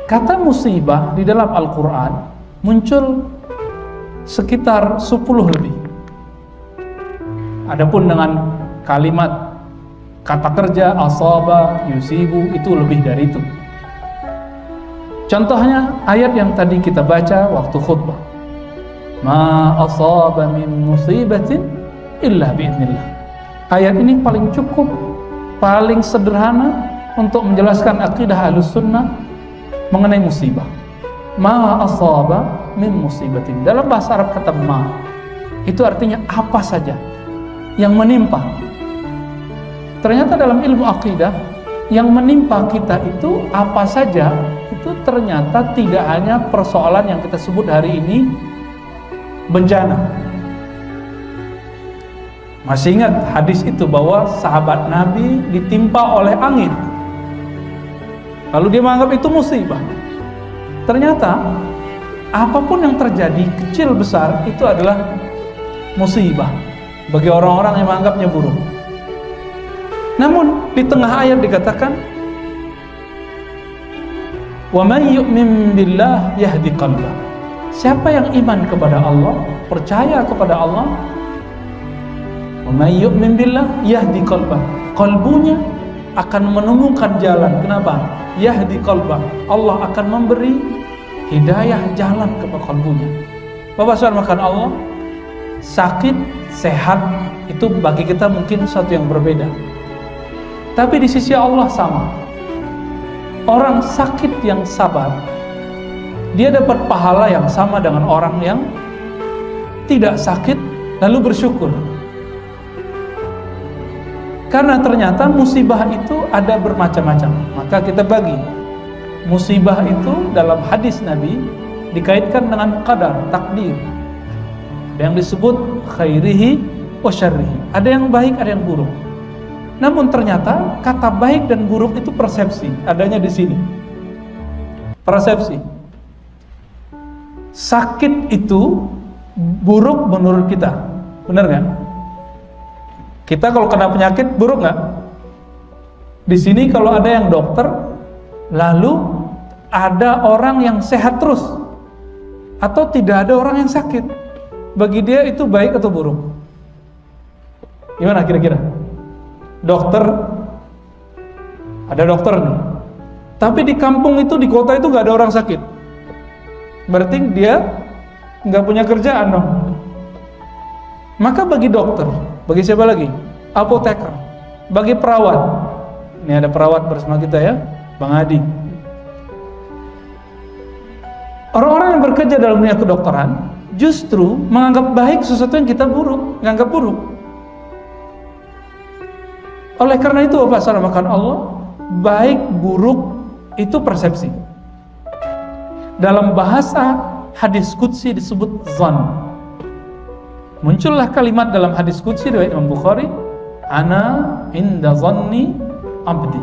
Kata musibah di dalam Al-Quran muncul sekitar 10 lebih. Adapun dengan kalimat kata kerja asaba, yusibu, itu lebih dari itu. Contohnya ayat yang tadi kita baca waktu khutbah. Ma asaba min musibatin illa bi'idznillah. Ayat ini paling cukup, paling sederhana untuk menjelaskan akidah Ahlussunnah mengenai musibah. Ma asaba min musibatin. Dalam bahasa Arab kata ma itu artinya apa saja yang menimpa. Ternyata dalam ilmu akidah yang menimpa kita itu apa saja, itu ternyata tidak hanya persoalan yang kita sebut hari ini bencana. Masih ingat hadis itu bahwa sahabat Nabi ditimpa oleh angin, lalu dia menganggap itu musibah. Ternyata apapun yang terjadi, kecil besar, itu adalah musibah bagi orang-orang yang menganggapnya buruk. Namun di tengah ayat dikatakan, wa may yu'min billah yahdi qalbah. Siapa yang iman kepada Allah, percaya kepada Allah, wa may yu'min billah yahdi qalbah, kalbunya akan menemukan jalan. Kenapa? Yahdi qalbah, Allah akan memberi hidayah jalan kepada kalbunya. Bapak Saudara makan Allah, sakit, sehat itu bagi kita mungkin sesuatu yang berbeda. Tapi di sisi Allah sama. Orang sakit yang sabar, dia dapat pahala yang sama dengan orang yang tidak sakit lalu bersyukur. Karena ternyata musibah itu ada bermacam-macam. Maka kita bagi musibah itu dalam hadis Nabi dikaitkan dengan qadar, takdir. Ada yang disebut khairihi wa syarrihi. Ada yang baik, ada yang buruk. Namun ternyata kata baik dan buruk itu persepsi, adanya di sini. Persepsi. Sakit itu buruk menurut kita, benar nggak? Kita kalau kena penyakit buruk nggak? Di sini kalau ada yang dokter, lalu ada orang yang sehat terus, atau tidak ada orang yang sakit, bagi dia itu baik atau buruk? Gimana kira-kira? Dokter, ada dokter nih, tapi di kampung itu, di kota itu nggak ada orang sakit, berarti dia nggak punya kerjaan dong. Maka bagi dokter, bagi siapa lagi? Apoteker, bagi perawat. Ini ada perawat bersama kita ya, Bang Adi. Orang-orang yang bekerja dalam dunia kedokteran justru menganggap baik sesuatu yang kita buruk, menganggap buruk. Oleh karena itu Bapak Saudara makan Allah, baik buruk itu persepsi. Dalam bahasa hadis qudsi disebut zan. Muncullah kalimat dalam hadis qudsi riwayat Imam Bukhari, ana inda zanni abdi.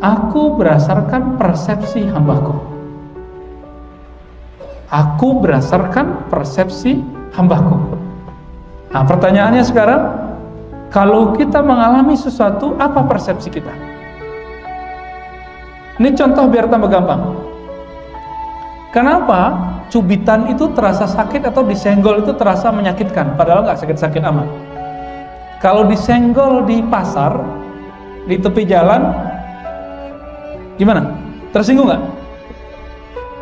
Aku berdasarkan persepsi hambaku. Aku berdasarkan persepsi hambaku. Nah, pertanyaannya sekarang, kalau kita mengalami sesuatu, apa persepsi kita? Ini contoh biar tambah gampang. Kenapa cubitan itu terasa sakit atau disenggol itu terasa menyakitkan, padahal nggak sakit-sakit amat? Kalau disenggol di pasar, di tepi jalan, gimana? Tersinggung nggak?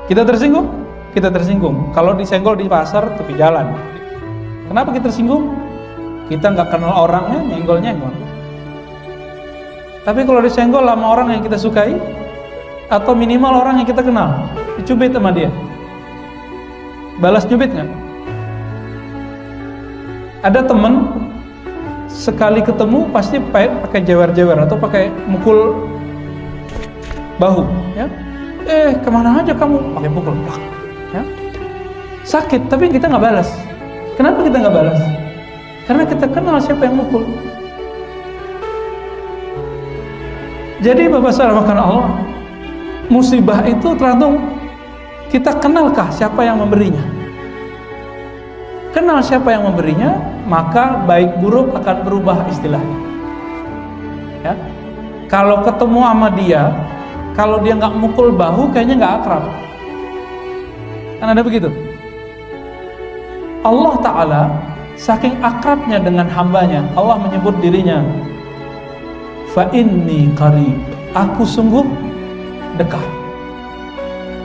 Kita tersinggung? Kita tersinggung. Kalau disenggol di pasar, tepi jalan, kenapa kita tersinggung? Kita nggak kenal orangnya, nyenggol-nyenggol. Tapi kalau disenggol sama orang yang kita sukai, atau minimal orang yang kita kenal, dicubit sama dia, balas cubit nggak? Ada temen sekali ketemu pasti pakai jewer-jewer atau pakai mukul bahu, ya? Kemana aja kamu? Pakai pukul, ya? Sakit, tapi kita nggak balas. Kenapa kita nggak balas? Karena kita kenal siapa yang mukul. Jadi Bapak Saudara makan Allah, musibah itu tergantung kita kenalkah siapa yang memberinya. Kenal siapa yang memberinya, maka baik buruk akan berubah istilahnya. Ya. Kalau ketemu sama dia, kalau dia nggak mukul bahu, kayaknya nggak akrab. Kan ada begitu. Allah Ta'ala saking akrabnya dengan hambanya, Allah menyebut dirinya, fa inni qarib, aku sungguh dekat.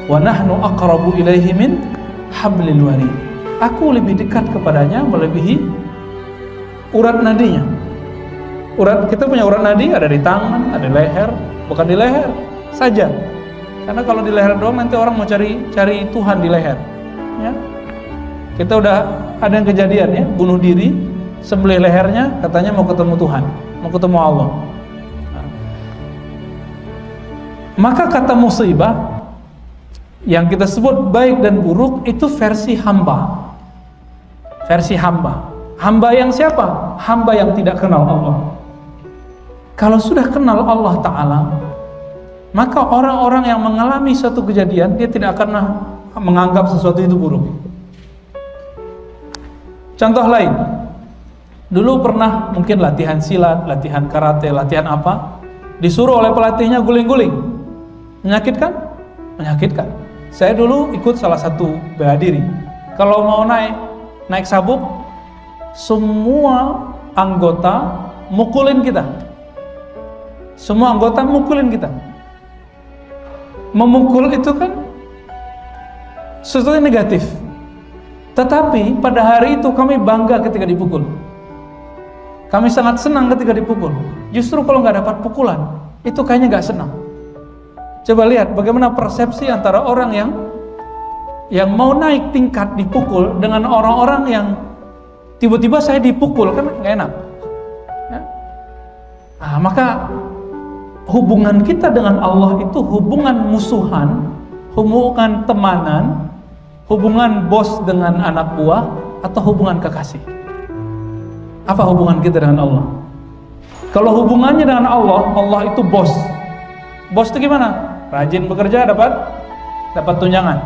Wa nahnu aqrabu ilaihi min hablil warid, aku lebih dekat kepadanya melebihi urat nadinya. Kita punya urat nadi ada di tangan, ada di leher, bukan di leher saja. Karena kalau di leher doang nanti orang mau cari Tuhan di leher. Ya. Kita udah ada yang kejadian ya, bunuh diri, sembelih lehernya, katanya mau ketemu Tuhan, mau ketemu Allah. Nah. Maka kata musibah yang kita sebut baik dan buruk itu versi hamba. Versi hamba. Hamba yang siapa? Hamba yang tidak kenal Allah. Kalau sudah kenal Allah Ta'ala, maka orang-orang yang mengalami suatu kejadian, dia tidak akan menganggap sesuatu itu buruk. Contoh lain, dulu pernah mungkin latihan silat, latihan karate, latihan apa, disuruh oleh pelatihnya guling-guling. Menyakitkan? Menyakitkan. Saya dulu ikut salah satu bela diri. Kalau mau naik sabuk, semua anggota mukulin kita. Semua anggota mukulin kita. Memukul itu kan sesuatu yang negatif. Tetapi pada hari itu kami bangga ketika dipukul. Kami sangat senang ketika dipukul. Justru kalau nggak dapat pukulan, itu kayaknya nggak senang. Coba lihat bagaimana persepsi antara orang yang mau naik tingkat dipukul dengan orang-orang yang tiba-tiba saya dipukul, kan nggak enak. Ya? Nah, maka hubungan kita dengan Allah itu hubungan musuhan, hubungan temanan, hubungan bos dengan anak buah, atau hubungan kekasih? Apa hubungan kita dengan Allah? Kalau hubungannya dengan Allah, Allah itu bos. Bos itu gimana? Rajin bekerja dapat tunjangan.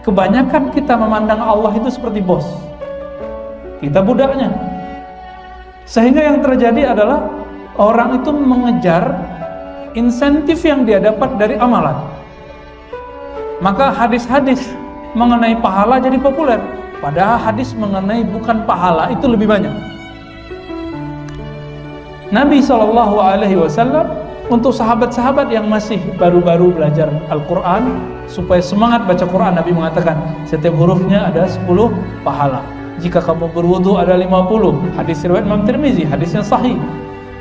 Kebanyakan kita memandang Allah itu seperti bos. Kita budaknya. Sehingga yang terjadi adalah orang itu mengejar insentif yang dia dapat dari amalan. Maka hadis-hadis mengenai pahala jadi populer, padahal hadis mengenai bukan pahala itu lebih banyak. Nabi SAW untuk sahabat-sahabat yang masih baru-baru belajar Al-Quran, supaya semangat baca Quran, Nabi mengatakan setiap hurufnya ada 10 pahala. Jika kamu berwudu ada 50. Hadis riwayat Imam Tirmizi, hadisnya sahih.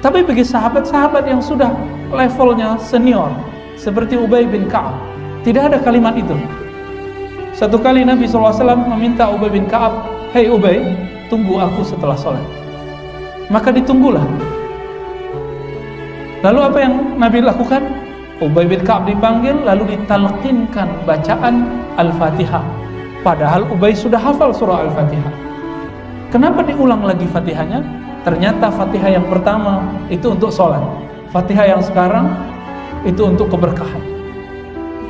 Tapi bagi sahabat-sahabat yang sudah levelnya senior seperti Ubay bin Ka'ab, tidak ada kalimat itu. Satu kali Nabi SAW meminta Ubay bin Ka'ab, "Hei Ubay, tunggu aku setelah sholat." Maka ditunggulah. Lalu apa yang Nabi lakukan? Ubay bin Ka'ab dipanggil, lalu ditalqinkan bacaan Al-Fatihah. Padahal Ubay sudah hafal surah Al-Fatihah. Kenapa diulang lagi Fatihahnya? Ternyata Fatihah yang pertama itu untuk sholat, Fatihah yang sekarang itu untuk keberkahan.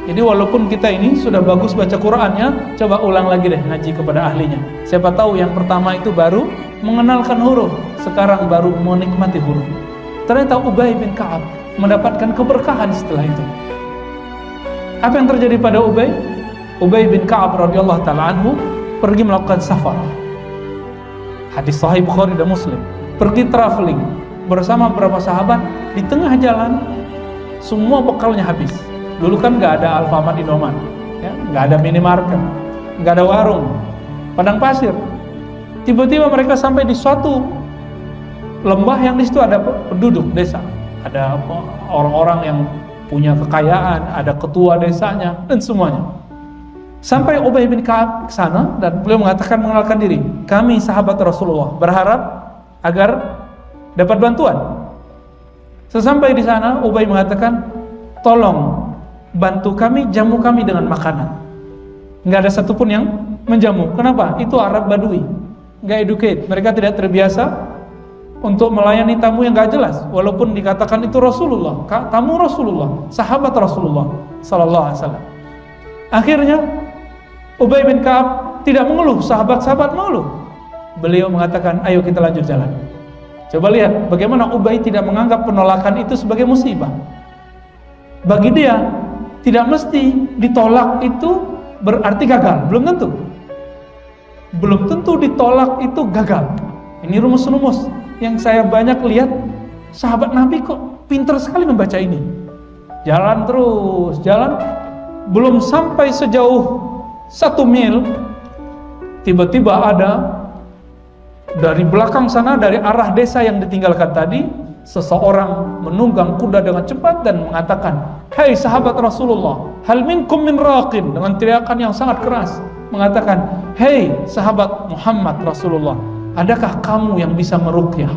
Jadi walaupun kita ini sudah bagus baca Qur'annya, coba ulang lagi deh ngaji kepada ahlinya. Siapa tahu yang pertama itu baru mengenalkan huruf, sekarang baru menikmati huruf. Ternyata Ubay bin Ka'ab mendapatkan keberkahan setelah itu. Apa yang terjadi pada Ubay? Ubay bin Ka'ab radhiyallahu ta'ala anhu pergi melakukan safar. Hadis sahih Bukhari dan Muslim. Pergi traveling bersama beberapa sahabat, di tengah jalan semua bekalnya habis. Dulu kan nggak ada Alfamart, Indomaret, ya, nggak ada minimarket, nggak ada warung, padang pasir. Tiba-tiba mereka sampai di suatu lembah yang di situ ada penduduk desa, ada orang-orang yang punya kekayaan, ada ketua desanya dan semuanya. Sampai Ubay bin Ka'ab ke sana dan beliau mengatakan, mengenalkan diri, kami sahabat Rasulullah, berharap agar dapat bantuan. Sesampai di sana Ubay mengatakan, tolong bantu kami, jamu kami dengan makanan. Nggak ada satupun yang menjamu. Kenapa? Itu Arab Badui, nggak educate, mereka tidak terbiasa untuk melayani tamu yang nggak jelas. Walaupun dikatakan itu Rasulullah, tamu Rasulullah, sahabat Rasulullah Sallallahu Alaihi Wasallam. Akhirnya Ubay bin Ka'ab tidak mengeluh, sahabat-sahabat mengeluh. Beliau mengatakan, ayo kita lanjut jalan. Coba lihat bagaimana Ubay tidak menganggap penolakan itu sebagai musibah. Bagi dia tidak mesti ditolak itu berarti gagal, belum tentu. Belum tentu ditolak itu gagal. Ini rumus-rumus yang saya banyak lihat sahabat Nabi kok pintar sekali membaca ini. Jalan terus, jalan, belum sampai sejauh 1 mil, tiba-tiba ada dari belakang sana, dari arah desa yang ditinggalkan tadi, seseorang menunggang kuda dengan cepat dan mengatakan, "Hai sahabat Rasulullah, hal minkum min raqin," dengan teriakan yang sangat keras, mengatakan, "Hei sahabat Muhammad Rasulullah, adakah kamu yang bisa meruqyah?"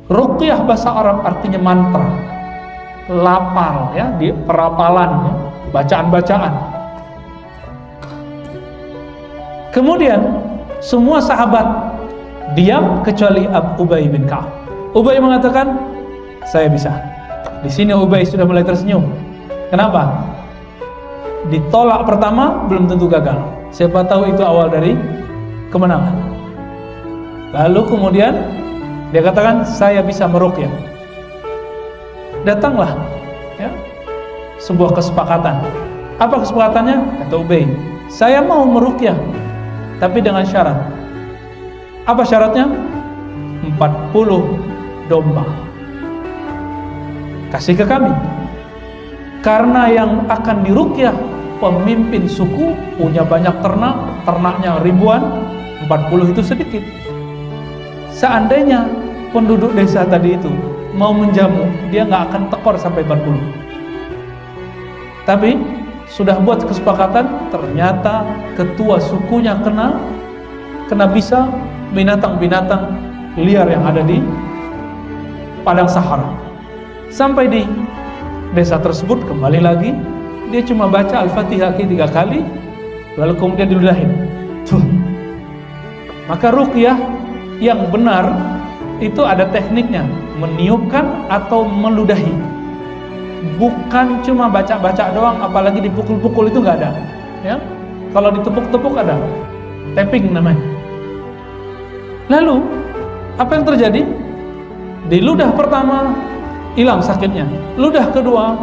Ruqyah bahasa Arab artinya mantra, lapal ya, di perapalan ya, bacaan-bacaan. Kemudian semua sahabat diam kecuali Ubay bin Ka'ab. Ubay mengatakan, "Saya bisa." Di sini Ubay sudah mulai tersenyum. Kenapa? Ditolak pertama belum tentu gagal. Siapa tahu itu awal dari kemenangan. Lalu kemudian dia katakan, "Saya bisa meruqyah." Datanglah ya, sebuah kesepakatan. Apa kesepakatannya? Kata Ubay, "Saya mau meruqyah, tapi dengan syarat." Apa syaratnya? 40 domba. Kasih ke kami. Karena yang akan diruqyah pemimpin suku, punya banyak ternak, ternaknya ribuan, 40 itu sedikit. Seandainya penduduk desa tadi itu mau menjamu, dia nggak akan tekor sampai 40. Tapi sudah buat kesepakatan, ternyata ketua sukunya kena bisa binatang-binatang liar yang ada di padang Sahara. Sampai di desa tersebut, kembali lagi dia cuma baca Al-Fatihah 3 kali, lalu kemudian diludahin. Tuh. Maka ruqyah yang benar itu ada tekniknya, meniupkan atau meludahi. Bukan cuma baca-baca doang, apalagi dipukul-pukul itu nggak ada. Ya, kalau ditepuk-tepuk ada, tapping namanya. Lalu apa yang terjadi? Di ludah pertama hilang sakitnya, ludah kedua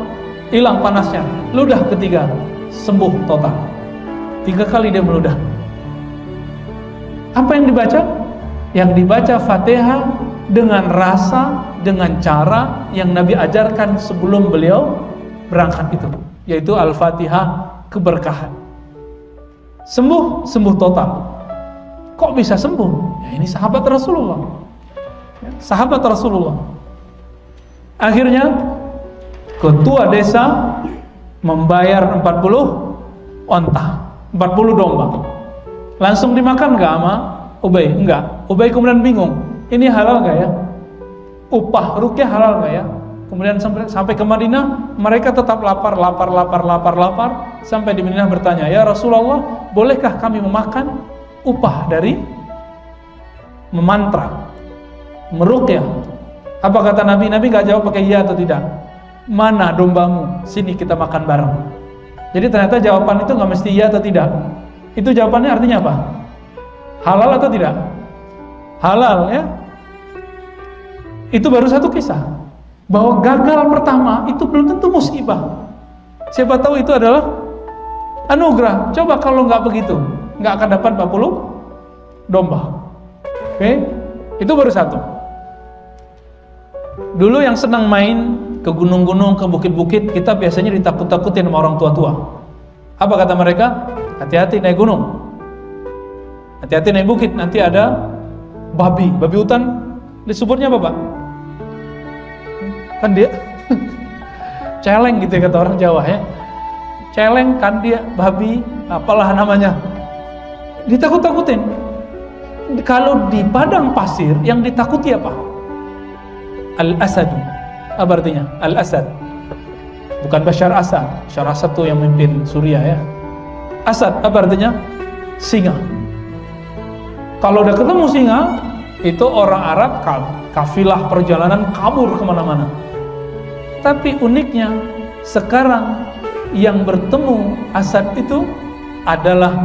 hilang panasnya, ludah ketiga sembuh total. 3 kali dia meludah. Apa yang dibaca? Yang dibaca Fatihah dengan rasa, dengan cara yang Nabi ajarkan sebelum beliau berangkat itu, yaitu Al-Fatihah keberkahan. Sembuh total. Kok bisa sembuh? Ya, ini sahabat Rasulullah. Sahabat Rasulullah. Akhirnya ketua desa membayar 40 onta, 40 domba. Langsung dimakan nggak sama Ubay? Enggak. Ubay kemudian bingung, ini halal nggak ya? Upah ruqyah halal nggak ya? Kemudian sampai ke Madinah, mereka tetap lapar. Sampai di Madinah bertanya, "Ya Rasulullah, bolehkah kami memakan upah dari memantra, meruqyah?" Apa kata Nabi? Nabi nggak jawab pakai iya atau tidak. "Mana dombamu? Sini kita makan bareng." Jadi ternyata jawaban itu nggak mesti iya atau tidak. Itu jawabannya artinya apa? Halal atau tidak? Halal ya. Itu baru satu kisah. Bahwa gagal pertama itu belum tentu musibah. Siapa tahu itu adalah anugerah. Coba kalau nggak begitu, nggak akan dapat 40 domba. Oke? Itu baru satu. Dulu yang senang main ke gunung-gunung, ke bukit-bukit, kita biasanya ditakut-takutin sama orang tua-tua. Apa kata mereka? Hati-hati naik gunung, hati-hati naik bukit, nanti ada babi hutan. Disebutnya apa Pak? Kan dia celeng gitu ya, kata orang Jawa ya. Celeng kan dia, babi, apalah namanya. Ditakut-takutin. Kalau di padang pasir yang ditakuti apa? Al-Asad. Apa artinya? Al-Asad. Bukan Bashar Asad. Bashar Asad tuh yang memimpin Suriah ya. Asad apa artinya? Singa. Kalau udah ketemu singa, itu orang Arab kafilah perjalanan kabur kemana-mana. Tapi uniknya sekarang yang bertemu Asad itu adalah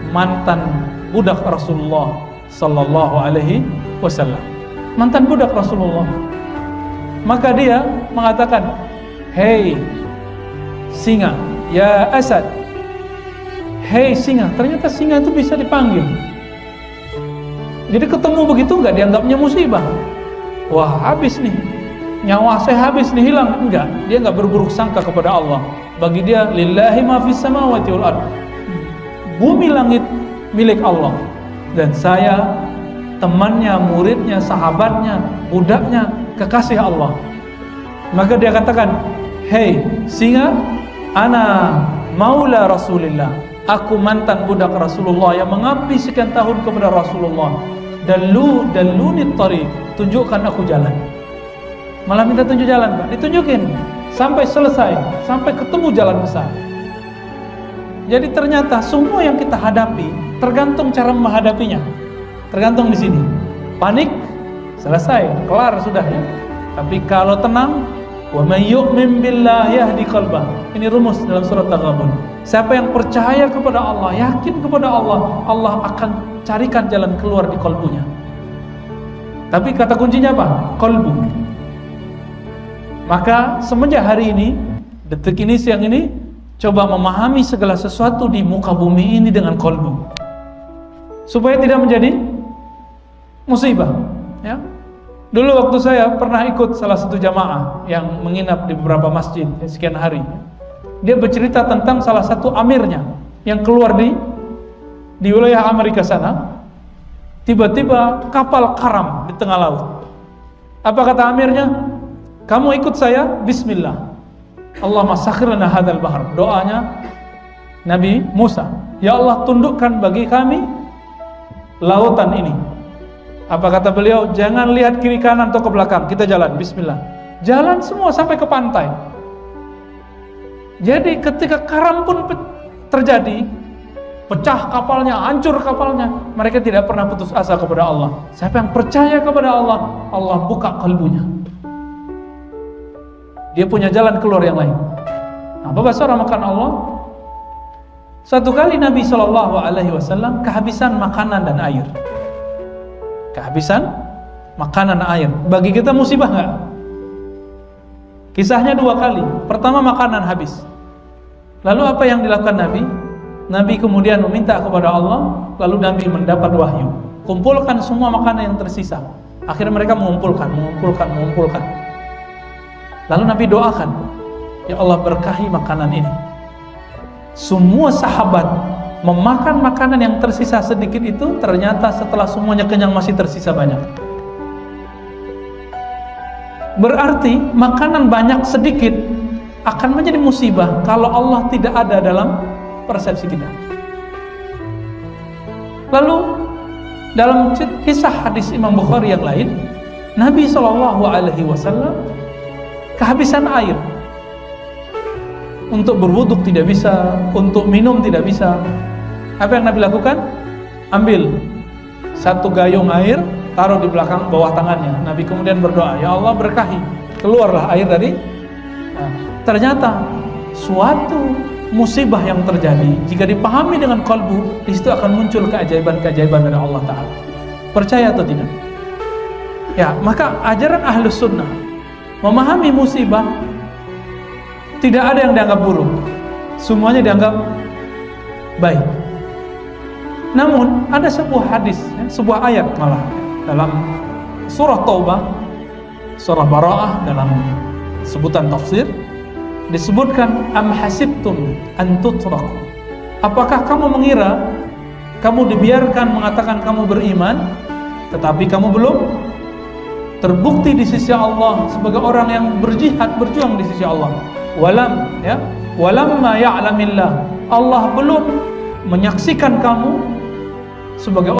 mantan budak Rasulullah Sallallahu Alaihi Wasallam. mantan budak Rasulullah. Maka dia mengatakan, "Hei singa, ya Asad." Hei singa, ternyata singa itu bisa dipanggil. Jadi ketemu begitu nggak dianggapnya musibah. Wah, habis nih, nyawa saya habis nih, hilang. Enggak, dia nggak berburuk sangka kepada Allah. Bagi dia, lillahi ma fis samawati wal ard. Bumi langit milik Allah, dan saya temannya, muridnya, sahabatnya, budaknya, kekasih Allah. Maka dia katakan, "Hei singa, ana maula Rasulillah. Aku mantan budak Rasulullah yang mengabdi sekian tahun kepada Rasulullah. Dalluni tariq, tunjukkan aku jalan." Malah minta tunjuk jalan, Pak. Ditunjukin sampai selesai, sampai ketemu jalan besar. Jadi ternyata semua yang kita hadapi tergantung cara menghadapinya. Tergantung di sini. Panik, selesai, kelar sudah ya. Tapi kalau tenang, wa may yu'min billahi yahdi qalbah. Ini rumus dalam surat Taghabun. Siapa yang percaya kepada Allah, yakin kepada Allah, Allah akan carikan jalan keluar di kalbunya. Tapi kata kuncinya apa? Qalbu. Maka semenjak hari ini, detik ini, siang ini, coba memahami segala sesuatu di muka bumi ini dengan qalbu, supaya tidak menjadi musibah ya. Dulu waktu saya pernah ikut salah satu jamaah yang menginap di beberapa masjid sekian hari. Dia bercerita tentang salah satu amirnya yang keluar di wilayah Amerika sana. Tiba-tiba kapal karam di tengah laut. Apa kata amirnya? "Kamu ikut saya, bismillah. Allahumma sakhir lana hadzal bahr." Doanya Nabi Musa, "Ya Allah, tundukkan bagi kami lautan ini." Apa kata beliau? "Jangan lihat kiri kanan atau ke belakang, kita jalan, bismillah." Jalan semua sampai ke pantai. Jadi ketika karam pun terjadi, pecah kapalnya, hancur kapalnya, mereka tidak pernah putus asa kepada Allah. Siapa yang percaya kepada Allah, Allah buka kalbunya. Dia punya jalan keluar yang lain. Apa bahasa makan Allah? Satu kali Nabi SAW kehabisan makanan dan air. Kehabisan makanan dan air. Bagi kita musibah nggak? Kisahnya dua kali. Pertama makanan habis. Lalu apa yang dilakukan Nabi? Nabi kemudian meminta kepada Allah. Lalu Nabi mendapat wahyu. Kumpulkan semua makanan yang tersisa. Akhirnya mereka mengumpulkan. Lalu Nabi doakan, "Ya Allah, berkahi makanan ini." Semua sahabat memakan makanan yang tersisa sedikit itu, ternyata setelah semuanya kenyang masih tersisa banyak. Berarti makanan banyak sedikit akan menjadi musibah kalau Allah tidak ada dalam persepsi kita. Lalu dalam kisah hadis Imam Bukhari yang lain, Nabi SAW kehabisan air. Untuk berwuduk tidak bisa, untuk minum tidak bisa. Apa yang Nabi lakukan? Ambil satu gayung air, taruh di belakang bawah tangannya. Nabi kemudian berdoa, "Ya Allah, berkahi." Keluarlah air dari. Nah, ternyata suatu musibah yang terjadi jika dipahami dengan kalbu, di situ akan muncul keajaiban-keajaiban dari Allah Ta'ala. Percaya atau tidak? Ya, maka ajaran Ahlus Sunnah memahami musibah, tidak ada yang dianggap buruk, semuanya dianggap baik. Namun ada sebuah hadis, sebuah ayat malah dalam surah Taubah, surah Bara'ah, dalam sebutan tafsir disebutkan, "Am hasibtum an tutraku." Apakah kamu mengira kamu dibiarkan mengatakan kamu beriman tetapi kamu belum terbukti di sisi Allah sebagai orang yang berjihad, berjuang di sisi Allah. Walamma ya'lamillah, Allah belum menyaksikan kamu sebagai